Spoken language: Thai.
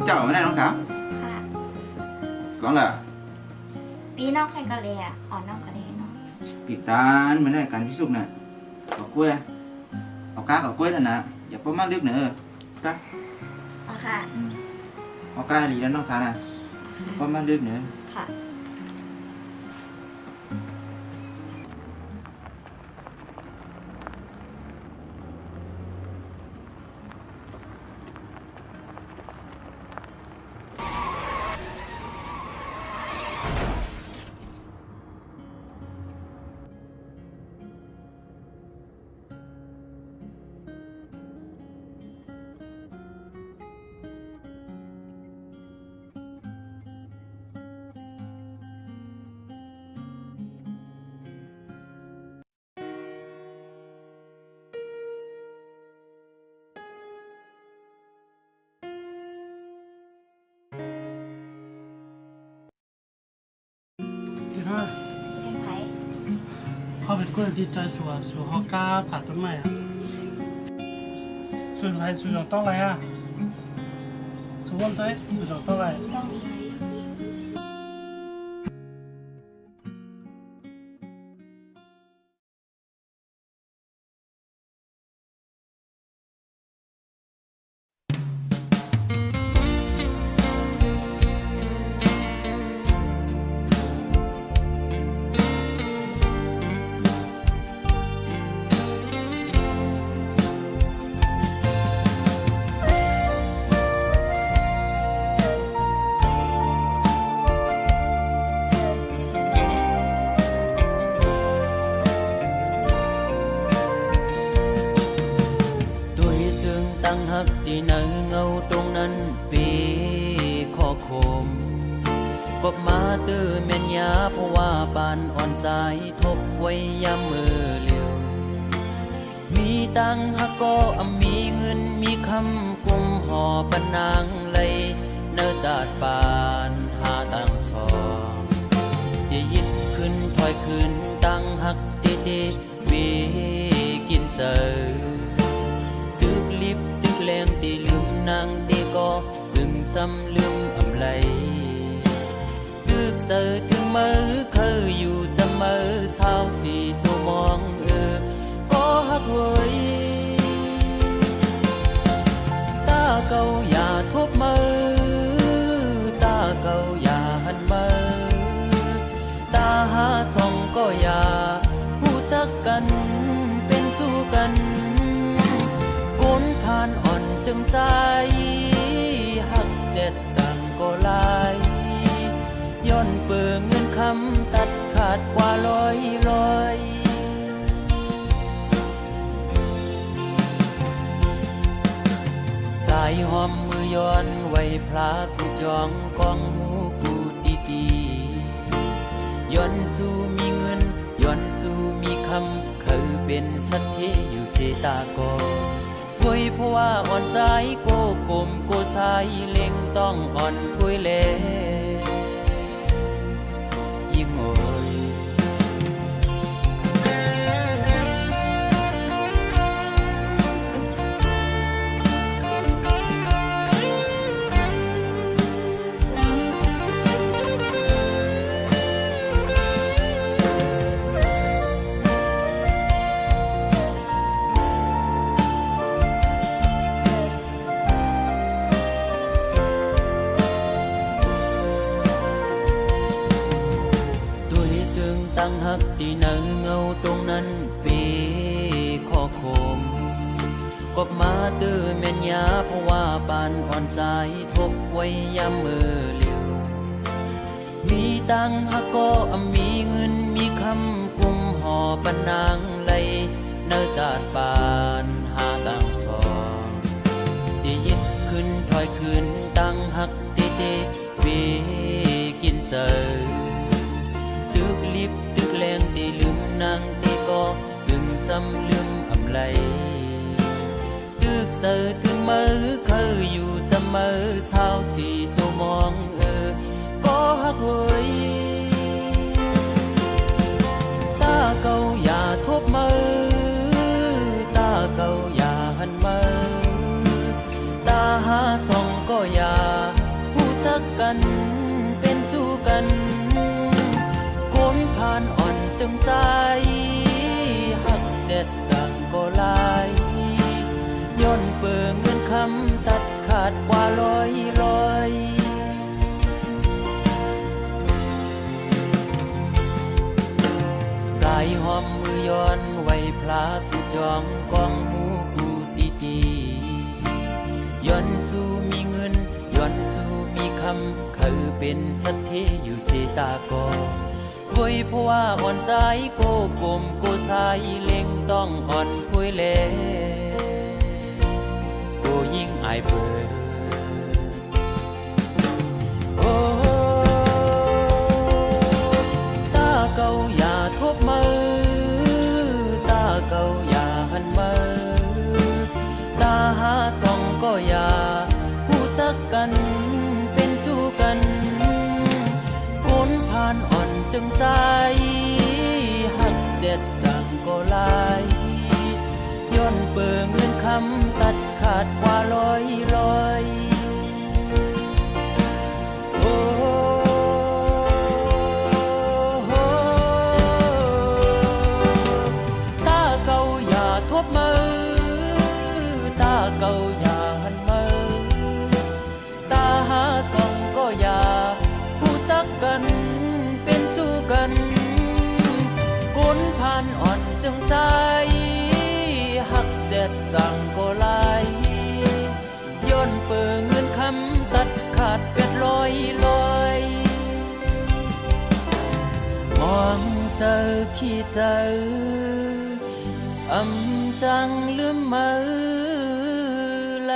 เจ้าไม่ได้น้องสาวค่ะก่อนล่ะปีน้องใครกะเลยอ่อนน้องกะเลยเนาะปีตานไม่ได้การพิสุกน่ะเอากล้วยเอาก้ากับกล้วยนั่นนะอย่าประมาณลึกเนอะก้าอ๋อค่ะเอาก้าดีแล้วน้องสาวนะประมาณลึกเนอะค่ะเป็นไงเขาเป็นคนที่ใจสัวเขากล้าผ่าต้นไม้ส่วนไทยส่วนต้องอะไรส่วนไทยส่วนต้องอะไรที่ในเงาตรงนั้นปีข้อคมกบมาตื้อเมียนยาเพราะว่าปานอ่อนสายทบไว้ยามมือเลี้ยวมีตังฮักก็มีเงินมีคำกุมห่อปนางเลยเนื้อจาดปานหาตังสองที่ยิดขึ้นถอยขึ้นตังฮักตีตีวีกินเจอตึกลิบแรงตีลืมนางตีก็ซึ่งซ้ำลืมอำไลตึกเจอถึงมือเคยอยู่จะมือเศร้าสีชั่วมองก็ฮักเว้ยตาเก่าอย่าทบมือตาเก่าอย่าหันมือตาหาส่องก็อย่าผู้จักกันเป็นสู้กันก้นผ่านอ่อนจึงใจหักเจ็ดจังก็ลายย้อนเปื่อเงินคำตัดขาดกว่าลอยสายหอมมือย้อนไว้พลากูจองกองหมูกูตีย้อนสู้มีเงินย้อนสู้มีคำเคยเป็นสัตย์ที่อยู่เสตากอคุยเพราะว่าอ่อนใจโกกลมโกสายเล็งต้องอ่อนคุยเล่ยิ่งโอยตั้งหักที่ในเงาตรงนั้นปีข้อคมกบมาตื้อเมียนยาเพราะว่าปานอ่อนสายทบไว้ยามมือเลี้ยวมีตังหักก็มีเงินมีคำกุมห่อปนางเลยเนื้อจาดปานหาตังสองที่ยิดขึ้นถอยขึ้นตั้งหักตีตีวีกินเจอตึกลิบตึกแรงตีลืมนางตีก็ซึ่งซ้ำลืมอำไลตึกเจอถึงมือเคยอยู่จะมือเศร้าสีชั่วมองก็ฮักเว้ยตาเก่าอย่าทบมือตาเก่าอย่าหันมือตาหาส่องก็อย่า จักกันเป็นจูกันโกนผ่านอ่อนจงใจหักเจ็ดจังก็ลายย้อนเปิงเงินคำตัดขาดกว่าร้อยสายหอมมือย้อนไว้พลากูจองกองหมูกูตีย้อนสู่มีเงินย้อนสู่มีคำเขาเป็นสัตย์ที่อยู่เสตากอโวยเพราะว่าอ่อนใจโกกลมโกสายเล็งต้องอ่อนคุยเลโกยิ่งอายเปิดโอ้ตาเก่าอย่าทบมือตาเก่าอย่าหันมือตาหาส่องก็อย่าหูจักกันเป็นจูกันโอนผ่านอ่อนจึงใจหักเจ็ดจังก็ลายย้อนเปิงเงินคำตัดขาดกว่าร้อยโอ้ตาเก่าอย่าทบมือตาเก่าอย่าหันมือตาหาส่องก็อย่าผู้จักกันเป็นจูกันกุนผ่านอ่อนจึงใจหักเจ็ดจังก็ลายย้อนเปิงเงินคำตัดขาดเป็ดลอยมองเจอขี้เจออำจังลืมมือไหล